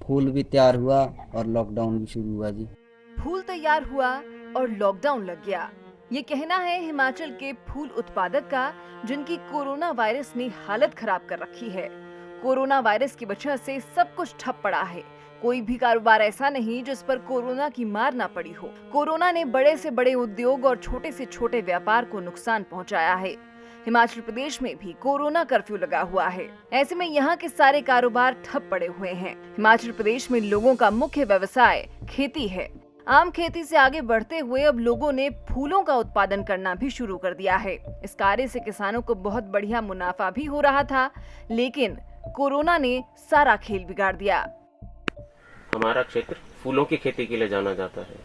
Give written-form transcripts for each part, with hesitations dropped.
फूल भी तैयार हुआ और लॉकडाउन भी शुरू हुआ जी। फूल तैयार हुआ और लॉकडाउन लग गया। ये कहना है हिमाचल के फूल उत्पादक का, जिनकी कोरोना वायरस ने हालत खराब कर रखी है। कोरोना वायरस की वजह से सब कुछ ठप पड़ा है। कोई भी कारोबार ऐसा नहीं जिस पर कोरोना की मार ना पड़ी हो। कोरोना ने बड़े से बड़े उद्योग और छोटे से छोटे व्यापार को नुकसान पहुंचाया है। हिमाचल प्रदेश में भी कोरोना कर्फ्यू लगा हुआ है। ऐसे में यहाँ के सारे कारोबार ठप पड़े हुए हैं। हिमाचल प्रदेश में लोगों का मुख्य व्यवसाय खेती है। आम खेती से आगे बढ़ते हुए अब लोगों ने फूलों का उत्पादन करना भी शुरू कर दिया है। इस कार्य से किसानों को बहुत बढ़िया मुनाफा भी हो रहा था, लेकिन कोरोना ने सारा खेल बिगाड़ दिया। हमारा क्षेत्र फूलों की खेती के लिए जाना जाता है।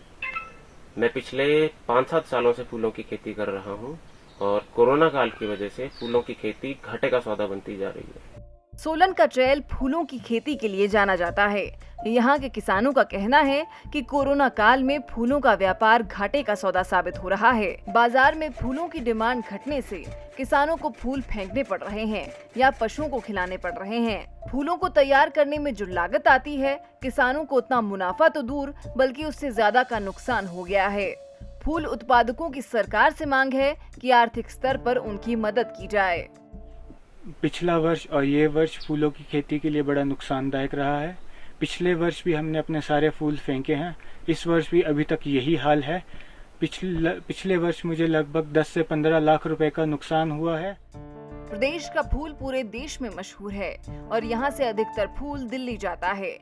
मैं पिछले 5-7 सालों से फूलों की खेती कर रहा हूँ और कोरोना काल की वजह से फूलों की खेती घाटे का सौदा बनती जा रही है। सोलन का ट्रेल फूलों की खेती के लिए जाना जाता है। यहाँ के किसानों का कहना है कि कोरोना काल में फूलों का व्यापार घाटे का सौदा साबित हो रहा है। बाजार में फूलों की डिमांड घटने से किसानों को फूल फेंकने पड़ रहे हैं या पशुओं को खिलाने पड़ रहे हैं। फूलों को तैयार करने में जो लागत आती है, किसानों को उतना मुनाफा तो दूर बल्कि उससे ज्यादा का नुकसान हो गया है। फूल उत्पादकों की सरकार से मांग है कि आर्थिक स्तर पर उनकी मदद की जाए। पिछला वर्ष और ये वर्ष फूलों की खेती के लिए बड़ा नुकसानदायक रहा है। पिछले वर्ष भी हमने अपने सारे फूल फेंके हैं। इस वर्ष भी अभी तक यही हाल है। पिछले वर्ष मुझे लगभग 10 से 15 लाख रुपए का नुकसान हुआ है। प्रदेश का फूल पूरे देश में मशहूर है और यहाँ से अधिकतर फूल दिल्ली जाता है।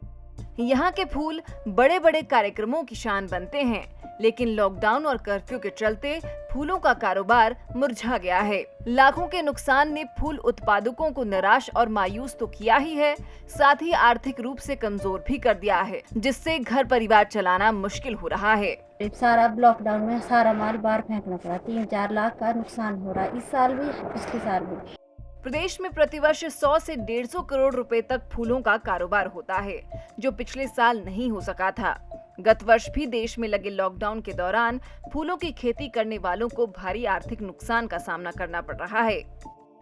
यहाँ के फूल बड़े बड़े कार्यक्रमों की शान बनते हैं, लेकिन लॉकडाउन और कर्फ्यू के चलते फूलों का कारोबार मुरझा गया है। लाखों के नुकसान ने फूल उत्पादकों को निराश और मायूस तो किया ही है, साथ ही आर्थिक रूप से कमजोर भी कर दिया है, जिससे घर परिवार चलाना मुश्किल हो रहा है। सारा लॉकडाउन में सारा माल बाहर फेंकना पड़ा। 3-4 लाख का नुकसान हो रहा है इस साल भी, पिछले साल भी। प्रदेश में प्रतिवर्ष 100 से 150 करोड़ रुपए तक फूलों का कारोबार होता है, जो पिछले साल नहीं हो सका था। गत वर्ष भी देश में लगे लॉकडाउन के दौरान फूलों की खेती करने वालों को भारी आर्थिक नुकसान का सामना करना पड़ रहा है।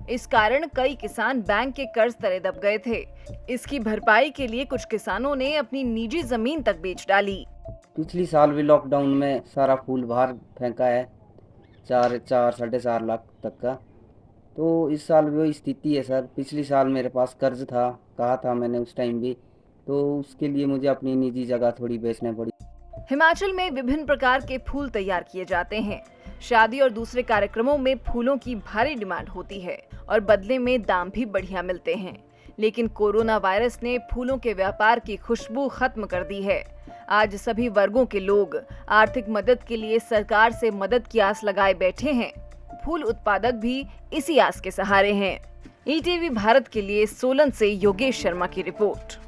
इस कारण कई किसान बैंक के कर्ज तले दब गए थे। इसकी भरपाई के लिए कुछ किसानों ने अपनी निजी जमीन तक बेच डाली। पिछली साल भी लॉकडाउन में सारा फूल बाहर फेंका है, 4-4.5 लाख तक का। तो इस साल भी वही स्थिति है सर। पिछली साल मेरे पास कर्ज था, कहा था मैंने उस टाइम भी, तो उसके लिए मुझे अपनी निजी जगह थोड़ी बेचनी पड़ी। हिमाचल में विभिन्न प्रकार के फूल तैयार किए जाते हैं। शादी और दूसरे कार्यक्रमों में फूलों की भारी डिमांड होती है और बदले में दाम भी बढ़िया मिलते हैं। लेकिन कोरोना वायरस ने फूलों के व्यापार की खुशबू खत्म कर दी है। आज सभी वर्गों के लोग आर्थिक मदद के लिए सरकार से मदद की आस लगाए बैठे हैं। फूल उत्पादक भी इसी आस के सहारे हैं। ईटीवी भारत के लिए सोलन से योगेश शर्मा की रिपोर्ट।